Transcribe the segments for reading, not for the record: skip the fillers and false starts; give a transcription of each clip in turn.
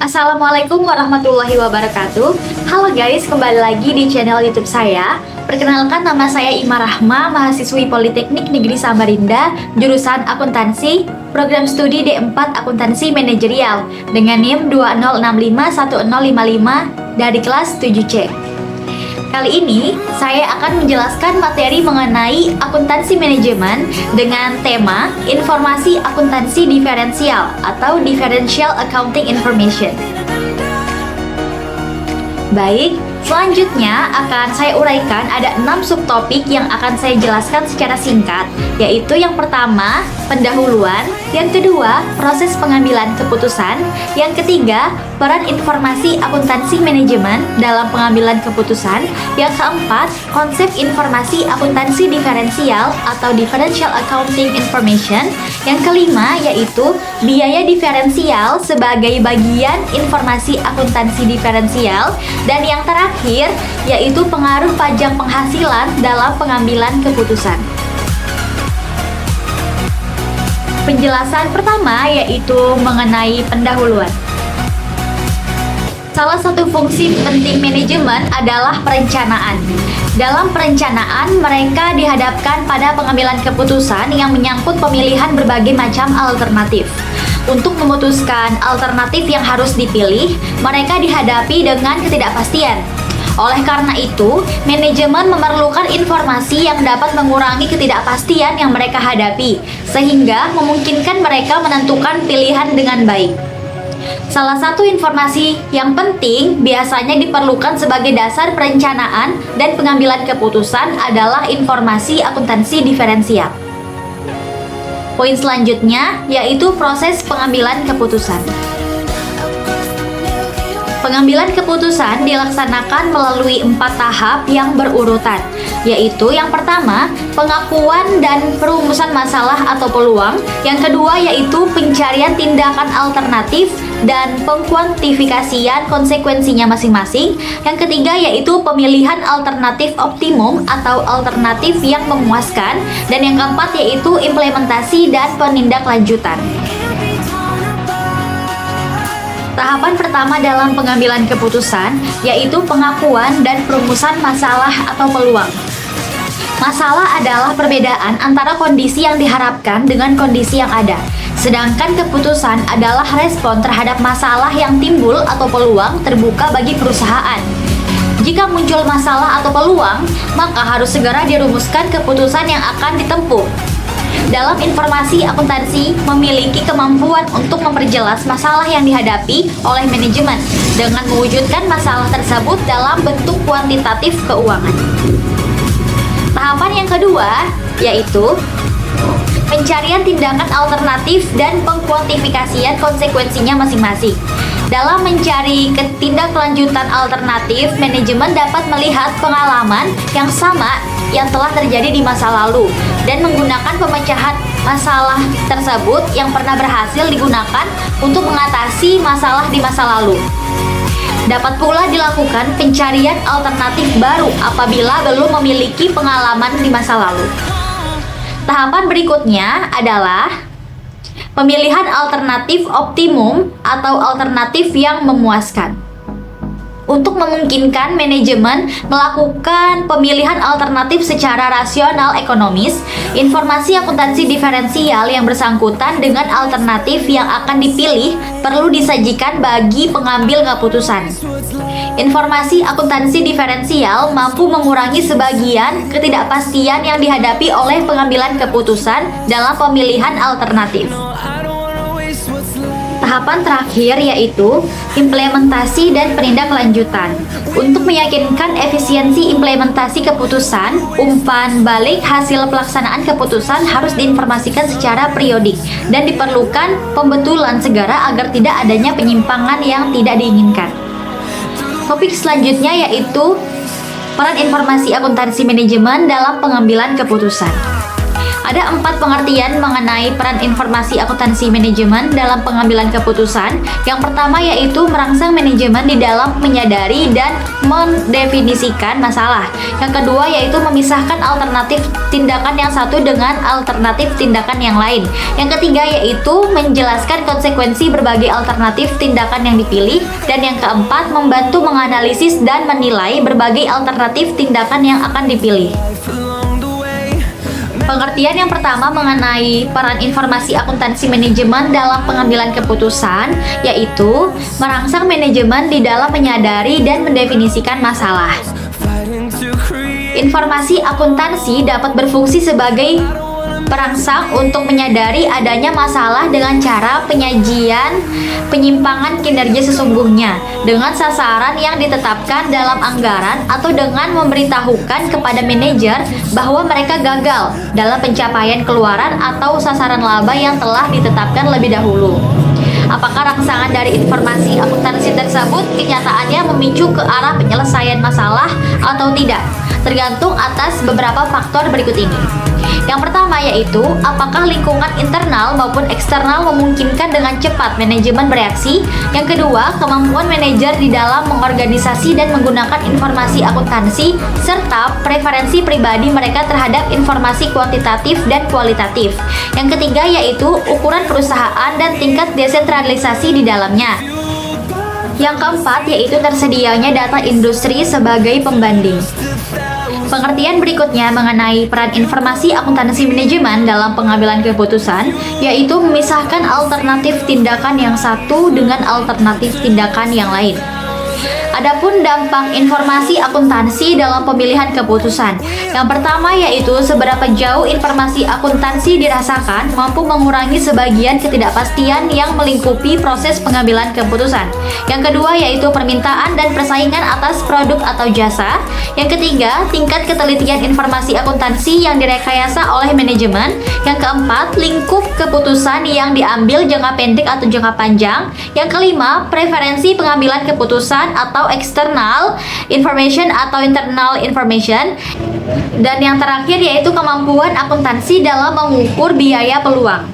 Assalamualaikum warahmatullahi wabarakatuh. Halo guys, kembali lagi di channel YouTube saya. Perkenalkan, nama saya Ima Rahma, mahasiswi Politeknik Negeri Samarinda, jurusan Akuntansi, program studi D4 Akuntansi Manajerial dengan NIM 20651055 dari kelas 7C. Kali ini, saya akan menjelaskan materi mengenai akuntansi manajemen dengan tema informasi akuntansi diferensial atau differential accounting information. Baik, selanjutnya akan saya uraikan ada 6 subtopik yang akan saya jelaskan secara singkat, yaitu yang pertama, pendahuluan, yang kedua, proses pengambilan keputusan, yang ketiga, peran informasi akuntansi manajemen dalam pengambilan keputusan, yang keempat, konsep informasi akuntansi diferensial atau differential accounting information, yang kelima yaitu biaya diferensial sebagai bagian informasi akuntansi diferensial, dan yang terakhir yaitu pengaruh pajak penghasilan dalam pengambilan keputusan. Penjelasan pertama yaitu mengenai pendahuluan. Salah satu fungsi penting manajemen adalah perencanaan. Dalam perencanaan, mereka dihadapkan pada pengambilan keputusan yang menyangkut pemilihan berbagai macam alternatif. Untuk memutuskan alternatif yang harus dipilih, mereka dihadapi dengan ketidakpastian. Oleh karena itu, manajemen memerlukan informasi yang dapat mengurangi ketidakpastian yang mereka hadapi, sehingga memungkinkan mereka menentukan pilihan dengan baik. Salah satu informasi yang penting biasanya diperlukan sebagai dasar perencanaan dan pengambilan keputusan adalah informasi akuntansi diferensial. Poin selanjutnya yaitu proses pengambilan keputusan. Pengambilan keputusan dilaksanakan melalui 4 tahap yang berurutan, yaitu yang pertama, pengakuan dan perumusan masalah atau peluang, yang kedua yaitu pencarian tindakan alternatif dan pengkuantifikasian konsekuensinya masing-masing, yang ketiga yaitu pemilihan alternatif optimum atau alternatif yang memuaskan, dan yang keempat yaitu implementasi dan penindaklanjutan. Tahapan pertama dalam pengambilan keputusan yaitu pengakuan dan perumusan masalah atau peluang. Masalah adalah perbedaan antara kondisi yang diharapkan dengan kondisi yang ada. Sedangkan keputusan adalah respon terhadap masalah yang timbul atau peluang terbuka bagi perusahaan. Jika muncul masalah atau peluang, maka harus segera dirumuskan keputusan yang akan ditempuh. Dalam informasi akuntansi memiliki kemampuan untuk memperjelas masalah yang dihadapi oleh manajemen dengan mewujudkan masalah tersebut dalam bentuk kuantitatif keuangan. Tahapan yang kedua yaitu pencarian tindakan alternatif dan pengkuantifikasian konsekuensinya masing-masing. Dalam mencari ketindaklanjutan alternatif, manajemen dapat melihat pengalaman yang sama yang telah terjadi di masa lalu dan menggunakan pemecahan masalah tersebut yang pernah berhasil digunakan untuk mengatasi masalah di masa lalu. Dapat pula dilakukan pencarian alternatif baru apabila belum memiliki pengalaman di masa lalu. Tahapan berikutnya adalah pemilihan alternatif optimum atau alternatif yang memuaskan. Untuk memungkinkan manajemen melakukan pemilihan alternatif secara rasional ekonomis, informasi akuntansi diferensial yang bersangkutan dengan alternatif yang akan dipilih perlu disajikan bagi pengambil keputusan. Informasi akuntansi diferensial mampu mengurangi sebagian ketidakpastian yang dihadapi oleh pengambilan keputusan dalam pemilihan alternatif. Tahapan terakhir yaitu implementasi dan penindaklanjutan. Untuk meyakinkan efisiensi implementasi keputusan, umpan balik hasil pelaksanaan keputusan harus diinformasikan secara periodik dan diperlukan pembetulan segera agar tidak adanya penyimpangan yang tidak diinginkan. Topik selanjutnya yaitu peran informasi akuntansi manajemen dalam pengambilan keputusan. Ada 4 pengertian mengenai peran informasi akuntansi manajemen dalam pengambilan keputusan. Yang pertama yaitu merangsang manajemen di dalam menyadari dan mendefinisikan masalah. Yang kedua yaitu memisahkan alternatif tindakan yang satu dengan alternatif tindakan yang lain. Yang ketiga yaitu menjelaskan konsekuensi berbagai alternatif tindakan yang dipilih. Dan yang keempat, membantu menganalisis dan menilai berbagai alternatif tindakan yang akan dipilih. Pengertian yang pertama mengenai peran informasi akuntansi manajemen dalam pengambilan keputusan yaitu merangsang manajemen di dalam menyadari dan mendefinisikan masalah. Informasi akuntansi dapat berfungsi sebagai perangsang untuk menyadari adanya masalah dengan cara penyajian penyimpangan kinerja sesungguhnya dengan sasaran yang ditetapkan dalam anggaran atau dengan memberitahukan kepada manajer bahwa mereka gagal dalam pencapaian keluaran atau sasaran laba yang telah ditetapkan lebih dahulu. Apakah rangsangan dari informasi akuntansi tersebut kenyataannya memicu ke arah penyelesaian masalah atau tidak? Tergantung atas beberapa faktor berikut ini. Yang pertama yaitu, apakah lingkungan internal maupun eksternal memungkinkan dengan cepat manajemen bereaksi? Yang kedua, kemampuan manajer di dalam mengorganisasi dan menggunakan informasi akuntansi, serta preferensi pribadi mereka terhadap informasi kuantitatif dan kualitatif. Yang ketiga yaitu, ukuran perusahaan dan tingkat desentralisasi di dalamnya. Yang keempat yaitu tersedianya data industri sebagai pembanding. Pengertian berikutnya mengenai peran informasi akuntansi manajemen dalam pengambilan keputusan yaitu memisahkan alternatif tindakan yang satu dengan alternatif tindakan yang lain. Adapun dampak informasi akuntansi dalam pemilihan keputusan. Yang pertama yaitu seberapa jauh informasi akuntansi dirasakan mampu mengurangi sebagian ketidakpastian yang melingkupi proses pengambilan keputusan. Yang kedua yaitu permintaan dan persaingan atas produk atau jasa. Yang ketiga, tingkat ketelitian informasi akuntansi yang direkayasa oleh manajemen. Yang keempat, lingkup keputusan yang diambil jangka pendek atau jangka panjang. Yang kelima, preferensi pengambilan keputusan atau external information atau internal information. Dan yang terakhir yaitu kemampuan akuntansi dalam mengukur biaya peluang.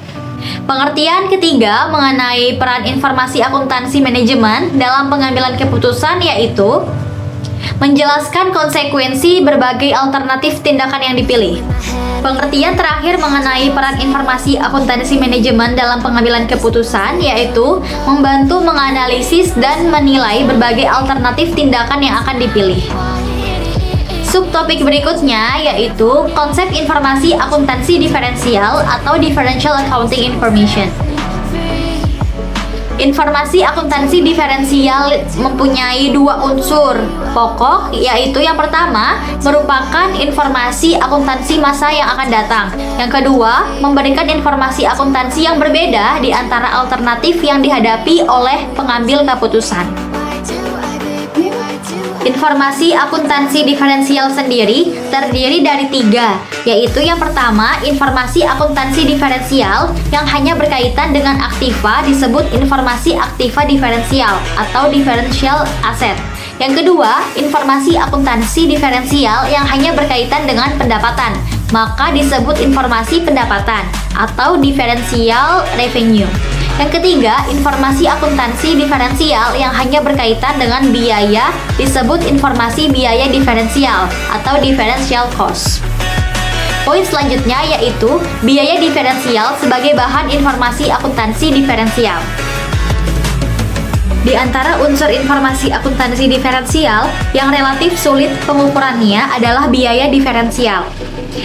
Pengertian ketiga mengenai peran informasi akuntansi manajemen dalam pengambilan keputusan yaitu menjelaskan konsekuensi berbagai alternatif tindakan yang dipilih. Pengertian terakhir mengenai peran informasi akuntansi manajemen dalam pengambilan keputusan yaitu membantu menganalisis dan menilai berbagai alternatif tindakan yang akan dipilih. Subtopik berikutnya yaitu konsep informasi akuntansi diferensial atau differential accounting information. Informasi akuntansi diferensial mempunyai dua unsur pokok, yaitu yang pertama merupakan informasi akuntansi masa yang akan datang. Yang kedua, memberikan informasi akuntansi yang berbeda di antara alternatif yang dihadapi oleh pengambil keputusan. Informasi akuntansi diferensial sendiri terdiri dari 3, yaitu yang pertama, informasi akuntansi diferensial yang hanya berkaitan dengan aktiva disebut informasi aktiva diferensial atau differential asset. Yang kedua, informasi akuntansi diferensial yang hanya berkaitan dengan pendapatan, maka disebut informasi pendapatan atau differential revenue. Yang ketiga, informasi akuntansi diferensial yang hanya berkaitan dengan biaya disebut informasi biaya diferensial atau differential cost. Poin selanjutnya yaitu biaya diferensial sebagai bahan informasi akuntansi diferensial. Di antara unsur informasi akuntansi diferensial yang relatif sulit pengukurannya adalah biaya diferensial.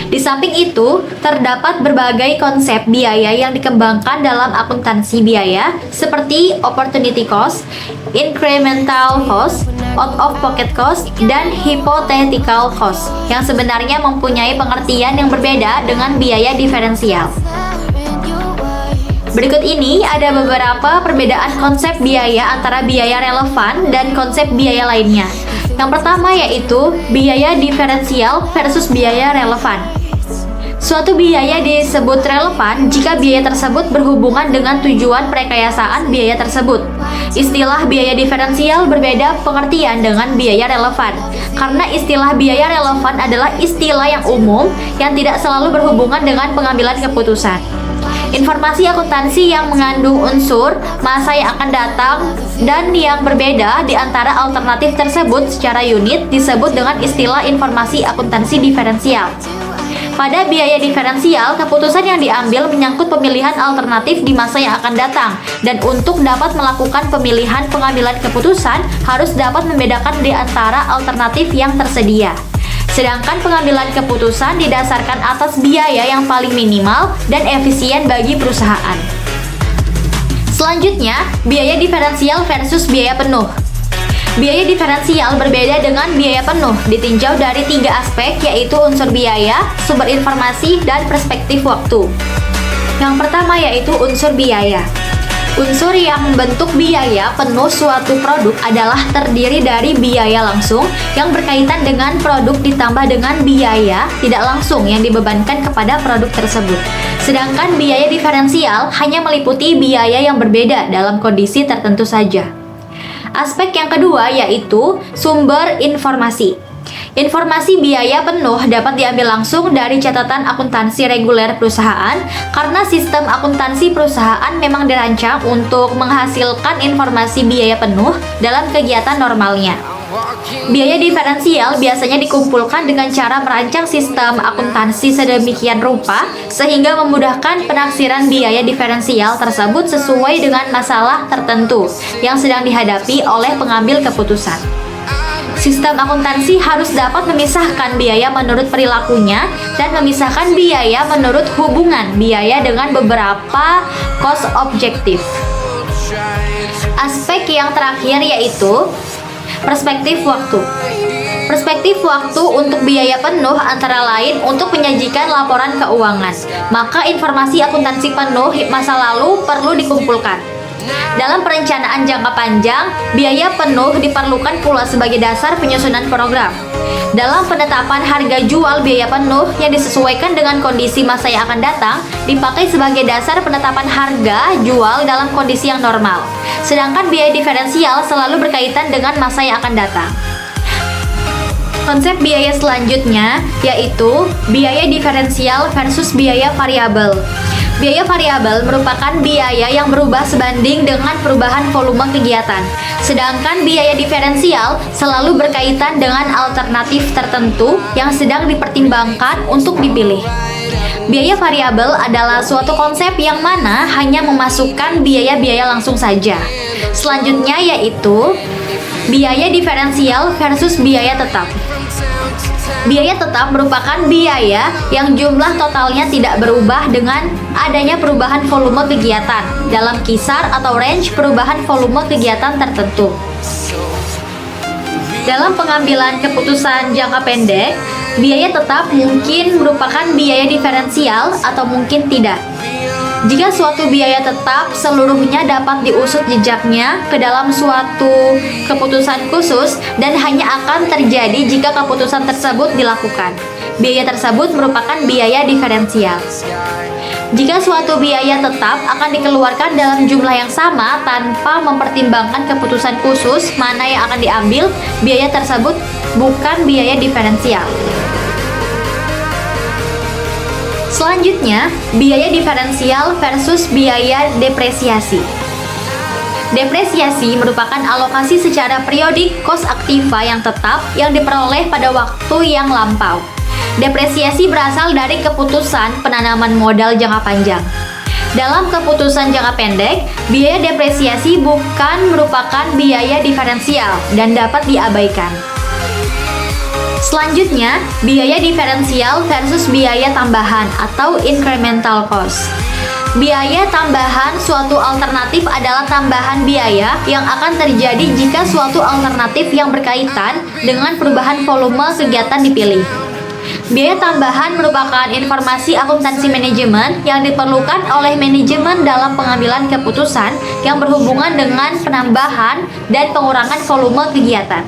Di samping itu, terdapat berbagai konsep biaya yang dikembangkan dalam akuntansi biaya seperti opportunity cost, incremental cost, out-of-pocket cost, dan hypothetical cost yang sebenarnya mempunyai pengertian yang berbeda dengan biaya diferensial. Berikut ini ada beberapa perbedaan konsep biaya antara biaya relevan dan konsep biaya lainnya. Yang pertama yaitu biaya diferensial versus biaya relevan. Suatu biaya disebut relevan jika biaya tersebut berhubungan dengan tujuan perekayasaan biaya tersebut. Istilah biaya diferensial berbeda pengertian dengan biaya relevan, karena istilah biaya relevan adalah istilah yang umum yang tidak selalu berhubungan dengan pengambilan keputusan. Informasi akuntansi yang mengandung unsur masa yang akan datang dan yang berbeda di antara alternatif tersebut secara unit disebut dengan istilah informasi akuntansi diferensial. Pada biaya diferensial, keputusan yang diambil menyangkut pemilihan alternatif di masa yang akan datang, dan untuk dapat melakukan pemilihan pengambilan keputusan harus dapat membedakan di antara alternatif yang tersedia. Sedangkan pengambilan keputusan didasarkan atas biaya yang paling minimal dan efisien bagi perusahaan. Selanjutnya, biaya diferensial versus biaya penuh. Biaya diferensial berbeda dengan biaya penuh ditinjau dari 3 aspek, yaitu unsur biaya, sumber informasi, dan perspektif waktu. Yang pertama yaitu unsur biaya. Unsur yang membentuk biaya penuh suatu produk adalah terdiri dari biaya langsung yang berkaitan dengan produk ditambah dengan biaya tidak langsung yang dibebankan kepada produk tersebut. Sedangkan biaya diferensial hanya meliputi biaya yang berbeda dalam kondisi tertentu saja. Aspek yang kedua yaitu sumber informasi. Informasi biaya penuh dapat diambil langsung dari catatan akuntansi reguler perusahaan karena sistem akuntansi perusahaan memang dirancang untuk menghasilkan informasi biaya penuh dalam kegiatan normalnya. Biaya diferensial biasanya dikumpulkan dengan cara merancang sistem akuntansi sedemikian rupa sehingga memudahkan penaksiran biaya diferensial tersebut sesuai dengan masalah tertentu yang sedang dihadapi oleh pengambil keputusan. Sistem akuntansi harus dapat memisahkan biaya menurut perilakunya dan memisahkan biaya menurut hubungan biaya dengan beberapa cost objektif. Aspek yang terakhir yaitu perspektif waktu. Perspektif waktu untuk biaya penuh antara lain untuk menyajikan laporan keuangan. Maka informasi akuntansi penuh masa lalu perlu dikumpulkan. Dalam perencanaan jangka panjang, biaya penuh diperlukan pula sebagai dasar penyusunan program. Dalam penetapan harga jual, biaya penuh yang disesuaikan dengan kondisi masa yang akan datang dipakai sebagai dasar penetapan harga jual dalam kondisi yang normal. Sedangkan biaya diferensial selalu berkaitan dengan masa yang akan datang. Konsep biaya selanjutnya yaitu biaya diferensial versus biaya variabel. Biaya variabel merupakan biaya yang berubah sebanding dengan perubahan volume kegiatan. Sedangkan biaya diferensial selalu berkaitan dengan alternatif tertentu yang sedang dipertimbangkan untuk dipilih. Biaya variabel adalah suatu konsep yang mana hanya memasukkan biaya-biaya langsung saja. Selanjutnya yaitu biaya diferensial versus biaya tetap. Biaya tetap merupakan biaya yang jumlah totalnya tidak berubah dengan adanya perubahan volume kegiatan dalam kisar atau range perubahan volume kegiatan tertentu. Dalam pengambilan keputusan jangka pendek, biaya tetap mungkin merupakan biaya diferensial atau mungkin tidak. Jika suatu biaya tetap seluruhnya dapat diusut jejaknya ke dalam suatu keputusan khusus dan hanya akan terjadi jika keputusan tersebut dilakukan. Biaya tersebut merupakan biaya diferensial. Jika suatu biaya tetap akan dikeluarkan dalam jumlah yang sama tanpa mempertimbangkan keputusan khusus mana yang akan diambil, biaya tersebut bukan biaya diferensial. Selanjutnya, biaya diferensial versus biaya depresiasi. Depresiasi merupakan alokasi secara periodik kos aktiva yang tetap yang diperoleh pada waktu yang lampau. Depresiasi berasal dari keputusan penanaman modal jangka panjang. Dalam keputusan jangka pendek, biaya depresiasi bukan merupakan biaya diferensial dan dapat diabaikan. Selanjutnya, biaya diferensial versus biaya tambahan atau incremental cost. Biaya tambahan suatu alternatif adalah tambahan biaya yang akan terjadi jika suatu alternatif yang berkaitan dengan perubahan volume kegiatan dipilih. Biaya tambahan merupakan informasi akuntansi manajemen yang diperlukan oleh manajemen dalam pengambilan keputusan yang berhubungan dengan penambahan dan pengurangan volume kegiatan.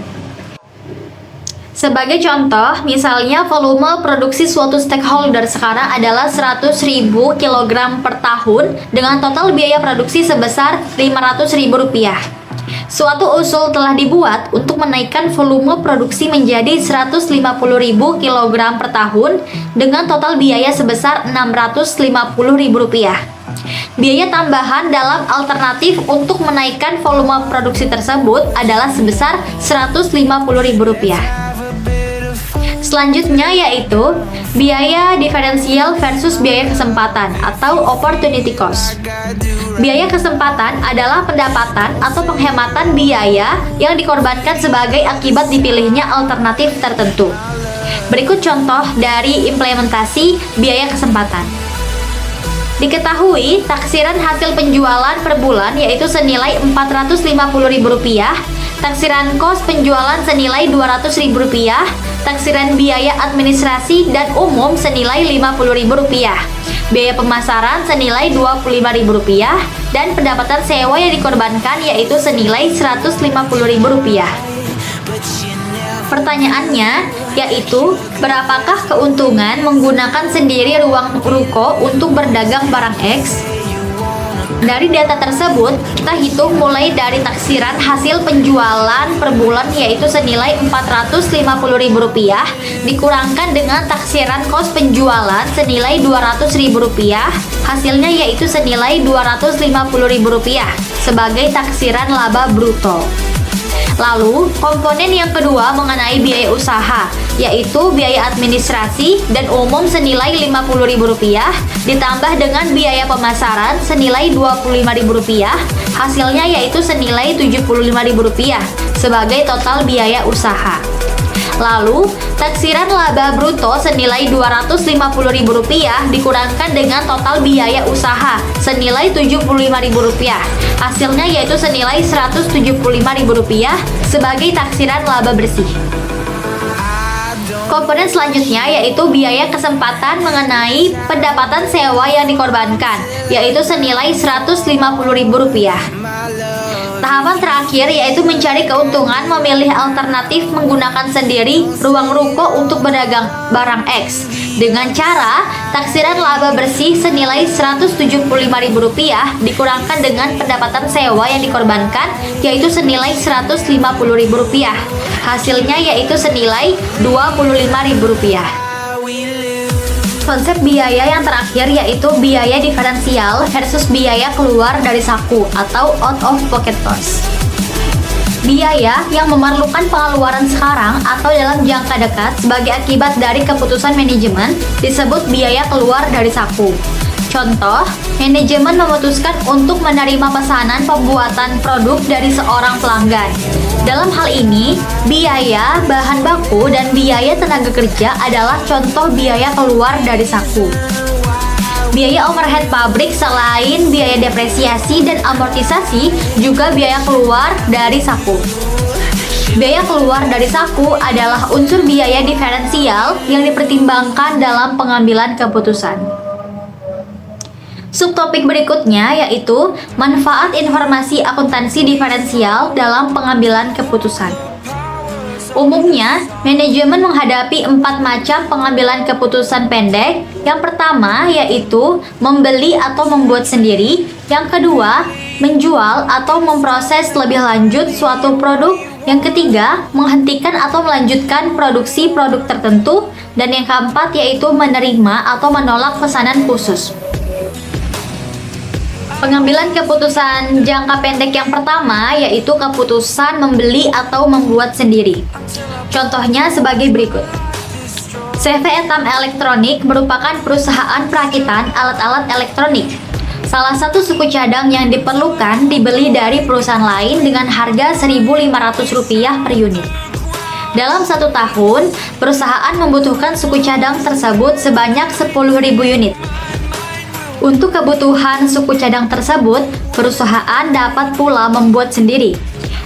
Sebagai contoh, misalnya volume produksi suatu stakeholder sekarang adalah 100.000 kg per tahun dengan total biaya produksi sebesar Rp500.000. Suatu usul telah dibuat untuk menaikkan volume produksi menjadi 150.000 kg per tahun dengan total biaya sebesar Rp650.000. Biaya tambahan dalam alternatif untuk menaikkan volume produksi tersebut adalah sebesar Rp150.000. Selanjutnya yaitu biaya diferensial versus biaya kesempatan atau opportunity cost. Biaya kesempatan adalah pendapatan atau penghematan biaya yang dikorbankan sebagai akibat dipilihnya alternatif tertentu. Berikut contoh dari implementasi biaya kesempatan. Diketahui taksiran hasil penjualan per bulan yaitu senilai Rp450.000, taksiran kos penjualan senilai Rp200.000, taksiran biaya administrasi dan umum senilai Rp50.000, biaya pemasaran senilai Rp25.000, dan pendapatan sewa yang dikorbankan yaitu senilai Rp150.000. Pertanyaannya yaitu, berapakah keuntungan menggunakan sendiri ruang ruko untuk berdagang barang X? Dari data tersebut, kita hitung mulai dari taksiran hasil penjualan per bulan yaitu senilai Rp450.000 dikurangkan dengan taksiran kos penjualan senilai Rp200.000, hasilnya yaitu senilai Rp250.000 sebagai taksiran laba bruto. Lalu, komponen yang kedua mengenai biaya usaha, yaitu biaya administrasi dan umum senilai Rp50.000 ditambah dengan biaya pemasaran senilai Rp25.000, hasilnya yaitu senilai Rp75.000 sebagai total biaya usaha. Lalu, taksiran laba bruto senilai Rp250.000 dikurangkan dengan total biaya usaha senilai Rp75.000. Hasilnya yaitu senilai Rp175.000 sebagai taksiran laba bersih. Komponen selanjutnya yaitu biaya kesempatan mengenai pendapatan sewa yang dikorbankan, yaitu senilai Rp150.000. Tahapan terakhir yaitu mencari keuntungan memilih alternatif menggunakan sendiri ruang ruko untuk berdagang barang X dengan cara taksiran laba bersih senilai Rp175.000 dikurangkan dengan pendapatan sewa yang dikorbankan yaitu senilai Rp150.000. Hasilnya yaitu senilai Rp25.000. Konsep biaya yang terakhir yaitu biaya diferensial versus biaya keluar dari saku atau out of pocket cost. Biaya yang memerlukan pengeluaran sekarang atau dalam jangka dekat sebagai akibat dari keputusan manajemen disebut biaya keluar dari saku. Contoh, manajemen memutuskan untuk menerima pesanan pembuatan produk dari seorang pelanggan. Dalam hal ini, biaya bahan baku dan biaya tenaga kerja adalah contoh biaya keluar dari saku. Biaya overhead pabrik selain biaya depresiasi dan amortisasi juga biaya keluar dari saku. Biaya keluar dari saku adalah unsur biaya diferensial yang dipertimbangkan dalam pengambilan keputusan. Subtopik berikutnya yaitu manfaat informasi akuntansi diferensial dalam pengambilan keputusan. Umumnya, manajemen menghadapi 4 macam pengambilan keputusan pendek. Yang pertama yaitu membeli atau membuat sendiri. Yang kedua, menjual atau memproses lebih lanjut suatu produk. Yang ketiga, menghentikan atau melanjutkan produksi produk tertentu. Dan yang keempat yaitu menerima atau menolak pesanan khusus. Pengambilan keputusan jangka pendek yang pertama yaitu keputusan membeli atau membuat sendiri. Contohnya sebagai berikut. CV Etam Elektronik merupakan perusahaan perakitan alat-alat elektronik. Salah satu suku cadang yang diperlukan dibeli dari perusahaan lain dengan harga Rp1.500 per unit. Dalam 1 tahun, perusahaan membutuhkan suku cadang tersebut sebanyak 10.000 unit. Untuk kebutuhan suku cadang tersebut, perusahaan dapat pula membuat sendiri.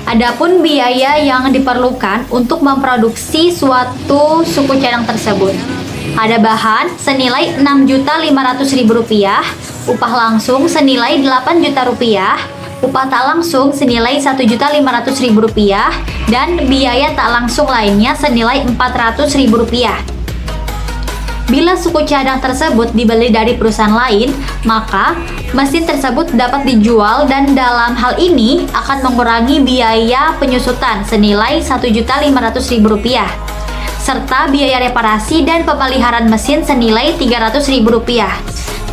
Adapun biaya yang diperlukan untuk memproduksi suatu suku cadang tersebut. Ada bahan senilai Rp6.500.000, upah langsung senilai Rp8 juta, upah tak langsung senilai Rp1.500.000, dan biaya tak langsung lainnya senilai Rp400.000. Bila suku cadang tersebut dibeli dari perusahaan lain, maka mesin tersebut dapat dijual dan dalam hal ini akan mengurangi biaya penyusutan senilai Rp1.500.000 serta biaya reparasi dan pemeliharaan mesin senilai Rp300.000.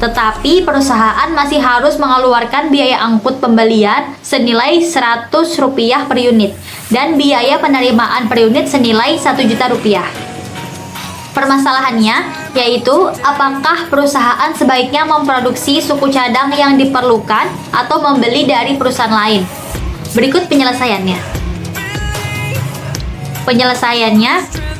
Tetapi perusahaan masih harus mengeluarkan biaya angkut pembelian senilai Rp100 per unit dan biaya penerimaan per unit senilai Rp1.000.000. Permasalahannya yaitu apakah perusahaan sebaiknya memproduksi suku cadang yang diperlukan atau membeli dari perusahaan lain. Berikut penyelesaiannya. Penyelesaiannya,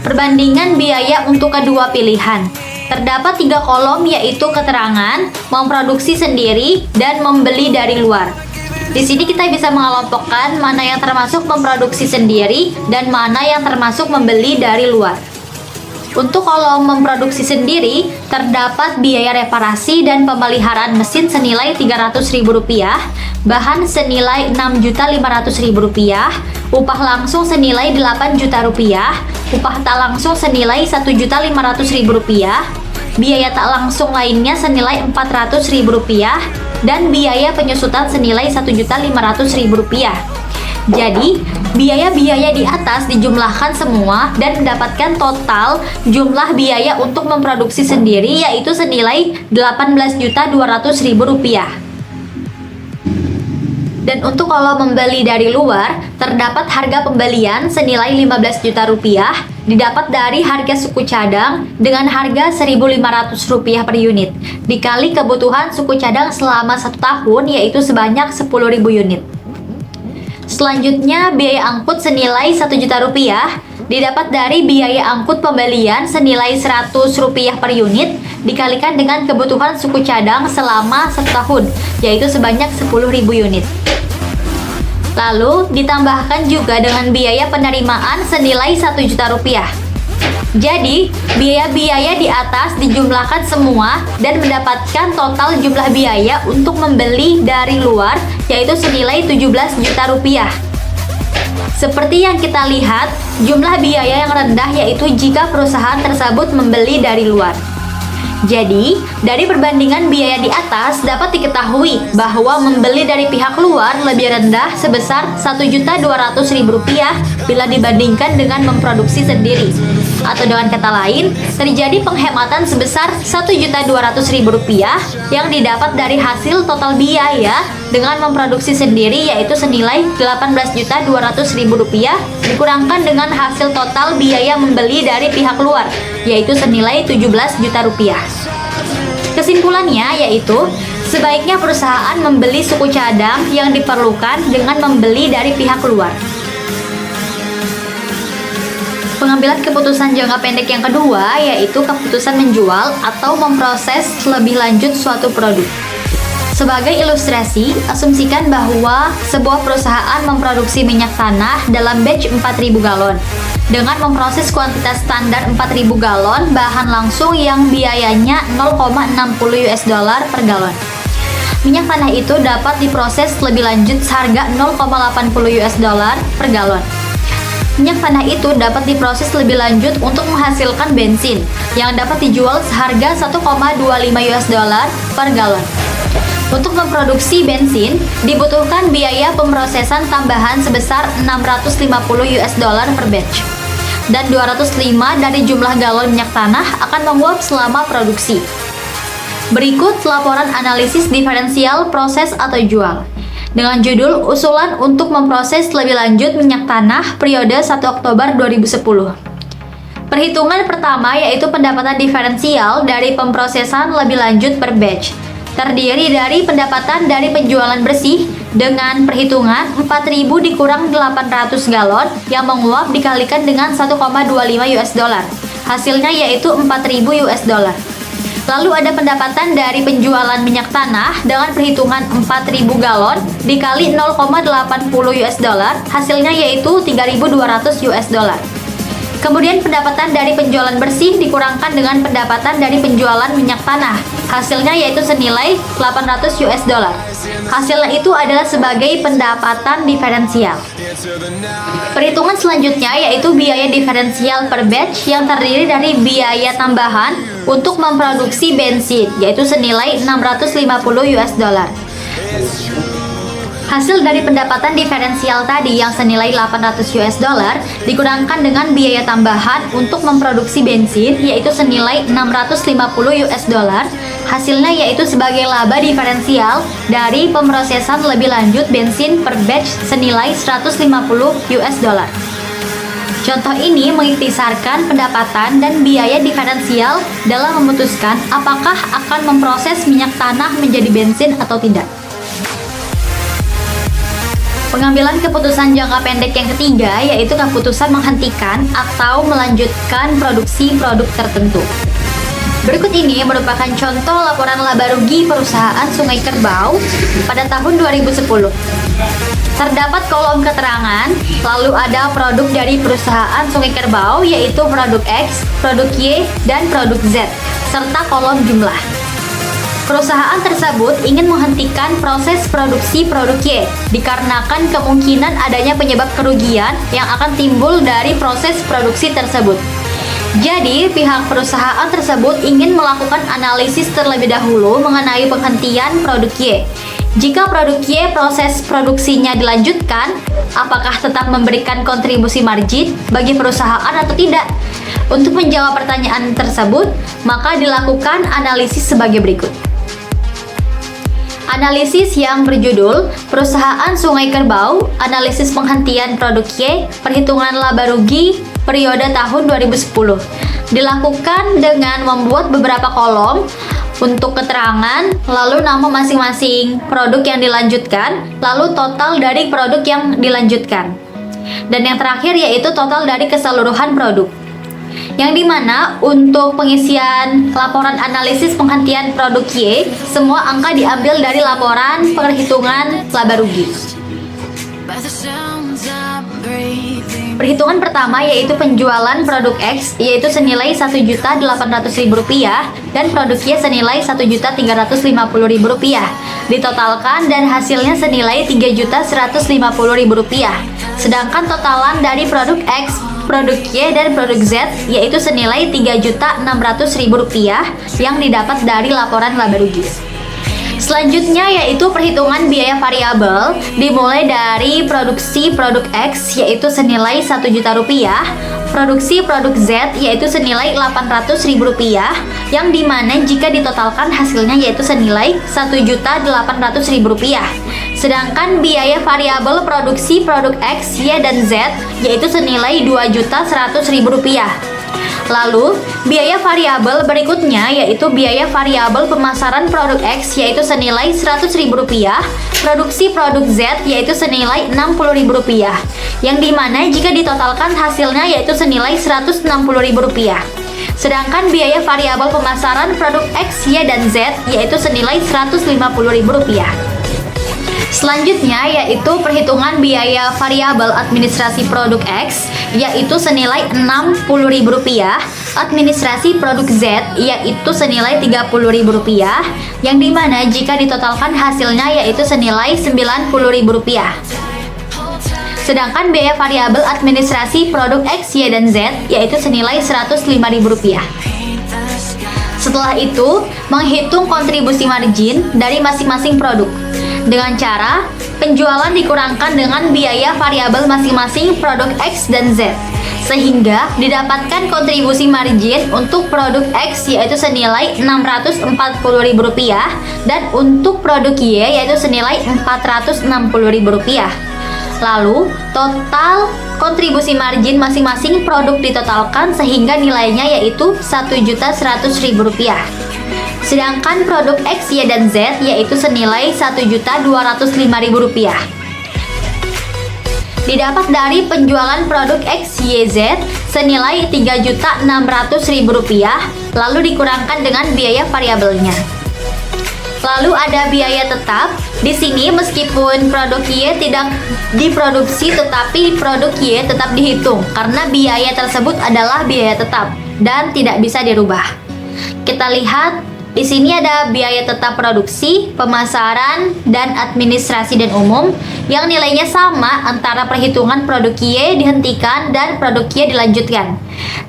perbandingan biaya untuk kedua pilihan. Terdapat 3 kolom yaitu keterangan, memproduksi sendiri, dan membeli dari luar. Di sini kita bisa mengelompokkan mana yang termasuk memproduksi sendiri dan mana yang termasuk membeli dari luar. Untuk kolom memproduksi sendiri, terdapat biaya reparasi dan pemeliharaan mesin senilai Rp300.000, bahan senilai Rp6.500.000, upah langsung senilai Rp8 juta, upah tak langsung senilai Rp1.500.000, biaya tak langsung lainnya senilai Rp400.000, dan biaya penyusutan senilai Rp1.500.000. Jadi, biaya-biaya di atas dijumlahkan semua dan mendapatkan total jumlah biaya untuk memproduksi sendiri yaitu senilai Rp18.200.000. Dan untuk kalau membeli dari luar, terdapat harga pembelian senilai Rp15 juta didapat dari harga suku cadang dengan harga Rp1.500 per unit dikali kebutuhan suku cadang selama 1 tahun yaitu sebanyak 10.000 unit. Selanjutnya, biaya angkut senilai Rp1 juta didapat dari biaya angkut pembelian senilai Rp100 per unit dikalikan dengan kebutuhan suku cadang selama 1 tahun, yaitu sebanyak 10.000 unit. Lalu, ditambahkan juga dengan biaya penerimaan senilai Rp1 juta. Jadi, biaya-biaya di atas dijumlahkan semua dan mendapatkan total jumlah biaya untuk membeli dari luar yaitu senilai Rp17 juta. Seperti yang kita lihat, jumlah biaya yang rendah yaitu jika perusahaan tersebut membeli dari luar. Jadi, dari perbandingan biaya di atas dapat diketahui bahwa membeli dari pihak luar lebih rendah sebesar Rp1.200.000 bila dibandingkan dengan memproduksi sendiri. Atau dengan kata lain, terjadi penghematan sebesar Rp1.200.000 yang didapat dari hasil total biaya dengan memproduksi sendiri yaitu senilai Rp18.200.000 dikurangkan dengan hasil total biaya membeli dari pihak luar yaitu senilai Rp17 juta. Kesimpulannya yaitu sebaiknya perusahaan membeli suku cadang yang diperlukan dengan membeli dari pihak luar. Pengambilan keputusan jangka pendek yang kedua yaitu keputusan menjual atau memproses lebih lanjut suatu produk. Sebagai ilustrasi, asumsikan bahwa sebuah perusahaan memproduksi minyak tanah dalam batch 4.000 galon dengan memproses kuantitas standar 4.000 galon bahan langsung yang biayanya $0,60 per galon. Minyak tanah itu dapat diproses lebih lanjut seharga $0,80 per galon. Minyak tanah itu dapat diproses lebih lanjut untuk menghasilkan bensin yang dapat dijual seharga $1,25 per galon. Untuk memproduksi bensin, dibutuhkan biaya pemrosesan tambahan sebesar $650 per batch. Dan 205 dari jumlah galon minyak tanah akan menguap selama produksi. Berikut laporan analisis diferensial proses atau jual. Dengan judul usulan untuk memproses lebih lanjut minyak tanah periode 1 Oktober 2010. Perhitungan pertama yaitu pendapatan diferensial dari pemprosesan lebih lanjut per batch. Terdiri dari pendapatan dari penjualan bersih dengan perhitungan 4.000 dikurang 800 galon yang menguap dikalikan dengan $1,25. Hasilnya yaitu $4.000. Lalu ada pendapatan dari penjualan minyak tanah dengan perhitungan 4.000 galon dikali $0,80, hasilnya yaitu $3.200. Kemudian pendapatan dari penjualan bersih dikurangkan dengan pendapatan dari penjualan minyak tanah. Hasilnya yaitu senilai $800. Hasilnya itu adalah sebagai pendapatan diferensial. Perhitungan selanjutnya yaitu biaya diferensial per batch yang terdiri dari biaya tambahan untuk memproduksi bensin, yaitu senilai 650 US dollar. Hasil dari pendapatan diferensial tadi yang senilai 800 US dollar dikurangkan dengan biaya tambahan untuk memproduksi bensin, yaitu senilai 650 US dollar. Hasilnya yaitu sebagai laba diferensial dari pemrosesan lebih lanjut bensin per batch senilai 150 US dollar. Contoh ini mengikhtisarkan pendapatan dan biaya diferensial dalam memutuskan apakah akan memproses minyak tanah menjadi bensin atau tidak. Pengambilan keputusan jangka pendek yang ketiga yaitu keputusan menghentikan atau melanjutkan produksi produk tertentu. Berikut ini merupakan contoh laporan laba rugi perusahaan Sungai Kerbau pada tahun 2010. Terdapat kolom keterangan, lalu ada produk dari perusahaan Sungai Kerbau yaitu produk X, produk Y, dan produk Z, serta kolom jumlah. Perusahaan tersebut ingin menghentikan proses produksi produk Y dikarenakan kemungkinan adanya penyebab kerugian yang akan timbul dari proses produksi tersebut. Jadi, pihak perusahaan tersebut ingin melakukan analisis terlebih dahulu mengenai penghentian produk Y. Jika produk Y proses produksinya dilanjutkan, apakah tetap memberikan kontribusi margin bagi perusahaan atau tidak? Untuk menjawab pertanyaan tersebut, maka dilakukan analisis sebagai berikut. Analisis yang berjudul Perusahaan Sungai Kerbau, Analisis Penghentian Produk Y, Perhitungan Laba Rugi Periode Tahun 2010. Dilakukan dengan membuat beberapa kolom untuk keterangan, lalu nama masing-masing produk yang dilanjutkan, lalu total dari produk yang dilanjutkan. Dan yang terakhir yaitu total dari keseluruhan produk. Yang dimana untuk pengisian laporan analisis penghentian produk Y, semua angka diambil dari laporan perhitungan laba rugi. Perhitungan pertama yaitu penjualan produk X yaitu senilai Rp1.800.000 dan produk Y senilai Rp1.350.000 ditotalkan dan hasilnya senilai Rp3.150.000. Sedangkan totalan dari produk X, produk Y, dan produk Z yaitu senilai Rp3.600.000 yang didapat dari laporan laba rugi. Selanjutnya yaitu perhitungan biaya variabel dimulai dari produksi produk X yaitu senilai Rp1.000.000, produksi produk Z yaitu senilai Rp800.000 yang dimana jika ditotalkan hasilnya yaitu senilai Rp1.800.000. Sedangkan biaya variabel produksi produk X, Y, dan Z yaitu senilai Rp2.100.000. Lalu, biaya variabel berikutnya yaitu biaya variabel pemasaran produk X yaitu senilai Rp100.000, produksi produk Z yaitu senilai Rp60.000, yang dimana jika ditotalkan hasilnya yaitu senilai Rp160.000. Sedangkan biaya variabel pemasaran produk X, Y, dan Z yaitu senilai Rp150.000. Selanjutnya yaitu perhitungan biaya variabel administrasi produk X yaitu senilai Rp60.000, administrasi produk Z yaitu senilai Rp30.000, yang dimana jika ditotalkan hasilnya yaitu senilai Rp90.000. Sedangkan biaya variabel administrasi produk X, Y, dan Z yaitu senilai Rp105.000. Setelah itu, menghitung kontribusi margin dari masing-masing produk dengan cara penjualan dikurangkan dengan biaya variabel masing-masing produk X dan Z, sehingga didapatkan kontribusi margin untuk produk X yaitu senilai Rp640.000 dan untuk produk Y yaitu senilai Rp460.000. Lalu, total kontribusi margin masing-masing produk ditotalkan sehingga nilainya yaitu Rp1.100.000. Sedangkan produk X, Y, dan Z yaitu senilai Rp1.205.000. Didapat dari penjualan produk X, Y, Z senilai Rp3.600.000 lalu dikurangkan dengan biaya variabelnya. Lalu ada biaya tetap. Di sini meskipun produk Y tidak diproduksi tetapi produk Y tetap dihitung karena biaya tersebut adalah biaya tetap dan tidak bisa dirubah. Kita lihat di sini ada biaya tetap produksi, pemasaran, dan administrasi dan umum yang nilainya sama antara perhitungan produk Y dihentikan dan produk Y dilanjutkan.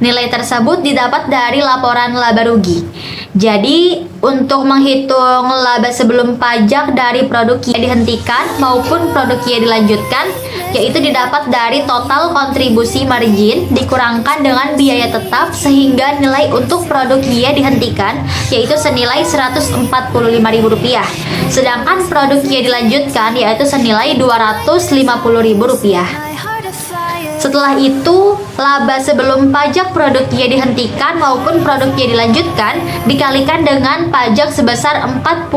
Nilai tersebut didapat dari laporan laba rugi. Jadi, untuk menghitung laba sebelum pajak dari produk Y dihentikan maupun produk Y dilanjutkan, yaitu didapat dari total kontribusi margin dikurangkan dengan biaya tetap sehingga nilai untuk produk Y dihentikan yaitu senilai Rp145.000. Sedangkan produk Y dilanjutkan yaitu senilai Rp250.000. Setelah itu, laba sebelum pajak produk Y dihentikan maupun produk Y dilanjutkan dikalikan dengan pajak sebesar 40%.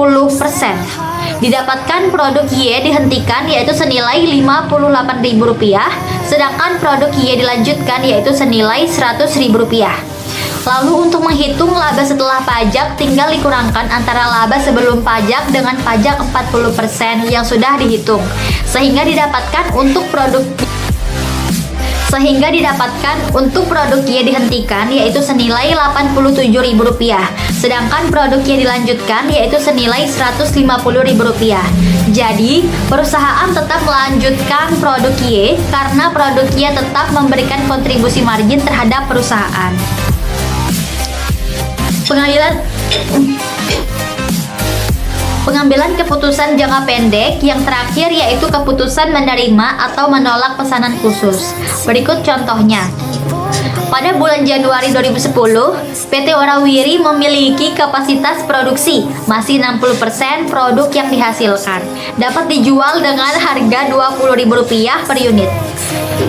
Didapatkan produk Y dihentikan yaitu senilai Rp58.000, sedangkan produk Y dilanjutkan yaitu senilai Rp100.000. Lalu untuk menghitung laba setelah pajak tinggal dikurangkan antara laba sebelum pajak dengan pajak 40% yang sudah dihitung, sehingga didapatkan untuk produk Y dihentikan yaitu senilai Rp87.000, sedangkan produk Y dilanjutkan yaitu senilai Rp150.000. Jadi, perusahaan tetap melanjutkan produk Y karena produk Y tetap memberikan kontribusi margin terhadap perusahaan. Pengambilan keputusan jangka pendek yang terakhir yaitu keputusan menerima atau menolak pesanan khusus. Berikut contohnya. Pada bulan Januari 2010, PT Warawiri memiliki kapasitas produksi masih 60% produk yang dihasilkan dapat dijual dengan harga Rp20.000 per unit.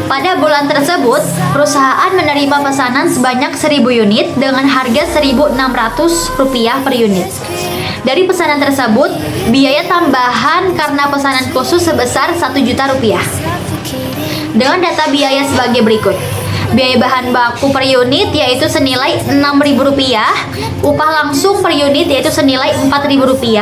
Pada bulan tersebut, perusahaan menerima pesanan sebanyak 1.000 unit dengan harga Rp1.600 per unit. Dari pesanan tersebut, biaya tambahan karena pesanan khusus sebesar Rp1.000.000. Dengan data biaya sebagai berikut. Biaya bahan baku per unit yaitu senilai Rp6.000, upah langsung per unit yaitu senilai Rp4.000,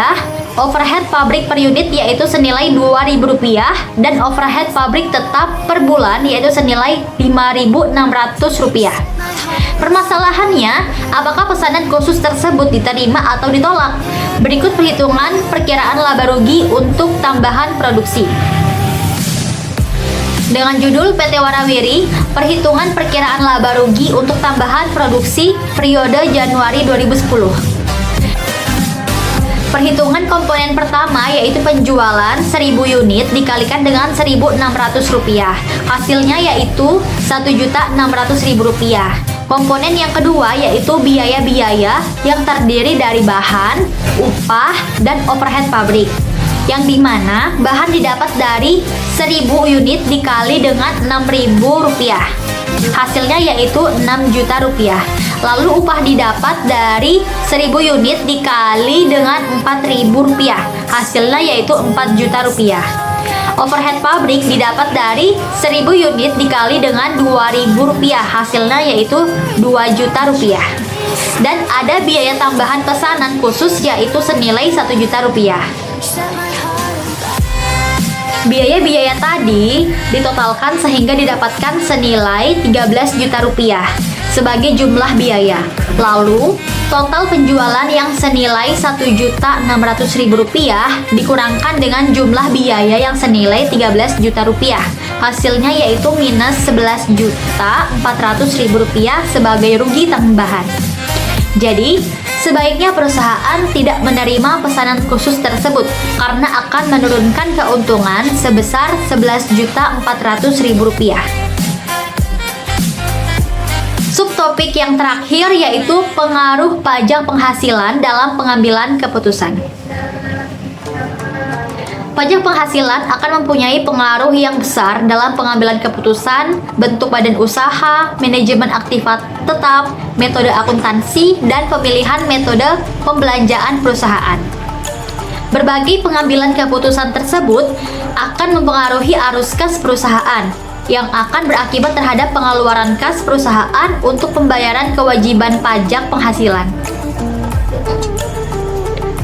overhead pabrik per unit yaitu senilai Rp2.000, dan overhead pabrik tetap per bulan yaitu senilai Rp5.600. Permasalahannya, apakah pesanan khusus tersebut diterima atau ditolak? Berikut perhitungan perkiraan laba rugi untuk tambahan produksi. Dengan judul PT Warawiri, perhitungan perkiraan laba rugi untuk tambahan produksi periode Januari 2010. Perhitungan komponen pertama yaitu penjualan 1.000 unit dikalikan dengan Rp1.600. Hasilnya yaitu Rp1.600.000. Komponen yang kedua yaitu biaya-biaya yang terdiri dari bahan, upah, dan overhead pabrik, yang dimana bahan didapat dari 1.000 unit dikali dengan Rp6.000. Hasilnya yaitu Rp6 juta. Lalu upah didapat dari 1.000 unit dikali dengan Rp4.000. Hasilnya yaitu Rp4 juta. Overhead pabrik didapat dari 1.000 unit dikali dengan Rp2.000. Hasilnya yaitu Rp2 juta. Dan ada biaya tambahan pesanan khusus yaitu senilai Rp1 juta. Biaya-biaya tadi ditotalkan sehingga didapatkan senilai Rp13 juta sebagai jumlah biaya. Lalu, total penjualan yang senilai Rp1.600.000 dikurangkan dengan jumlah biaya yang senilai Rp13 juta. Hasilnya yaitu minus Rp11.400.000 sebagai rugi tambahan. Jadi, sebaiknya perusahaan tidak menerima pesanan khusus tersebut karena akan menurunkan keuntungan sebesar Rp11.400.000. Subtopik yang terakhir yaitu pengaruh pajak penghasilan dalam pengambilan keputusan. Pajak penghasilan akan mempunyai pengaruh yang besar dalam pengambilan keputusan, bentuk badan usaha, manajemen aktiva tetap, metode akuntansi, dan pemilihan metode pembelanjaan perusahaan. Berbagai pengambilan keputusan tersebut akan mempengaruhi arus kas perusahaan, yang akan berakibat terhadap pengeluaran kas perusahaan untuk pembayaran kewajiban pajak penghasilan.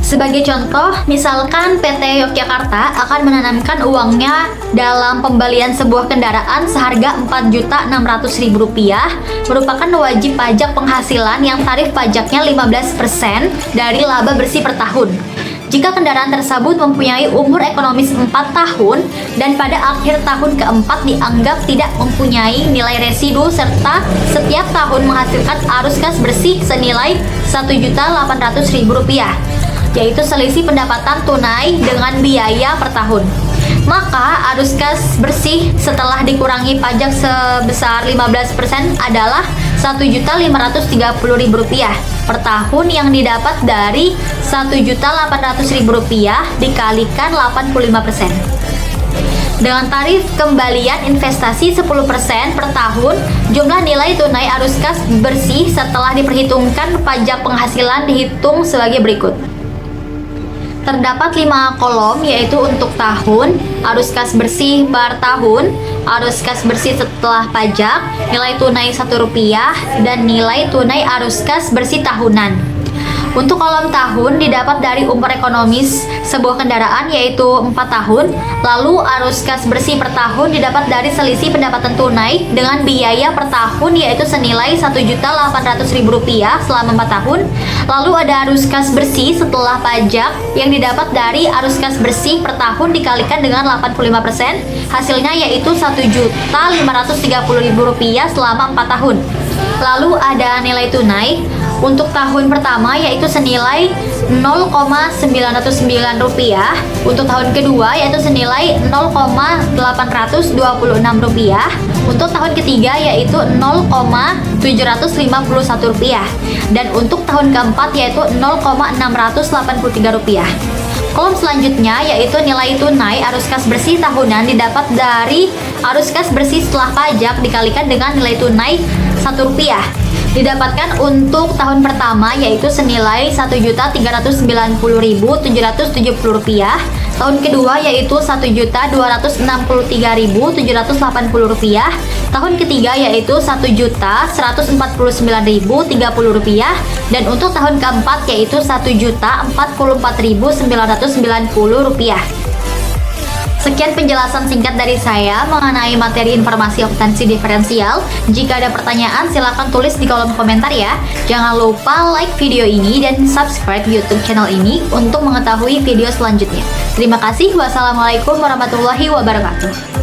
Sebagai contoh, misalkan PT Yogyakarta akan menanamkan uangnya dalam pembelian sebuah kendaraan seharga Rp4.600.000 merupakan wajib pajak penghasilan yang tarif pajaknya 15% dari laba bersih per tahun. jika kendaraan tersebut mempunyai umur ekonomis 4 tahun dan pada akhir tahun keempat dianggap tidak mempunyai nilai residu serta setiap tahun menghasilkan arus kas bersih senilai Rp1.800.000, yaitu selisih pendapatan tunai dengan biaya per tahun. Maka arus kas bersih setelah dikurangi pajak sebesar 15% adalah Rp1.530.000 per tahun yang didapat dari Rp1.800.000 dikalikan 85%. Dengan tarif kembalian investasi 10% per tahun, jumlah nilai tunai arus kas bersih setelah diperhitungkan pajak penghasilan dihitung sebagai berikut. Terdapat 5 kolom, yaitu untuk tahun, arus kas bersih per tahun, arus kas bersih setelah pajak, nilai tunai Rp1, dan nilai tunai arus kas bersih tahunan. Untuk kolom tahun didapat dari umur ekonomis sebuah kendaraan, yaitu 4 tahun. Lalu arus kas bersih per tahun didapat dari selisih pendapatan tunai dengan biaya per tahun, yaitu senilai Rp1.800.000 selama 4 tahun. Lalu ada arus kas bersih setelah pajak yang didapat dari arus kas bersih per tahun dikalikan dengan 85%, hasilnya yaitu Rp1.530.000 selama 4 tahun. Lalu ada nilai tunai untuk tahun pertama, yaitu senilai Rp0,909, untuk tahun kedua yaitu senilai Rp0,826, untuk tahun ketiga yaitu Rp0,751, dan untuk tahun keempat yaitu Rp0,683. Kolom selanjutnya yaitu nilai tunai arus kas bersih tahunan didapat dari arus kas bersih setelah pajak dikalikan dengan nilai tunai Rp1. Didapatkan untuk tahun pertama yaitu senilai Rp1.390.770, tahun kedua yaitu Rp1.263.780, tahun ketiga yaitu Rp1.149.030, dan untuk tahun keempat yaitu Rp1.044.990. Sekian penjelasan singkat dari saya mengenai materi informasi akuntansi diferensial. Jika ada pertanyaan, silakan tulis di kolom komentar ya. Jangan lupa like video ini dan subscribe YouTube channel ini untuk mengetahui video selanjutnya. Terima kasih. Wassalamualaikum warahmatullahi wabarakatuh.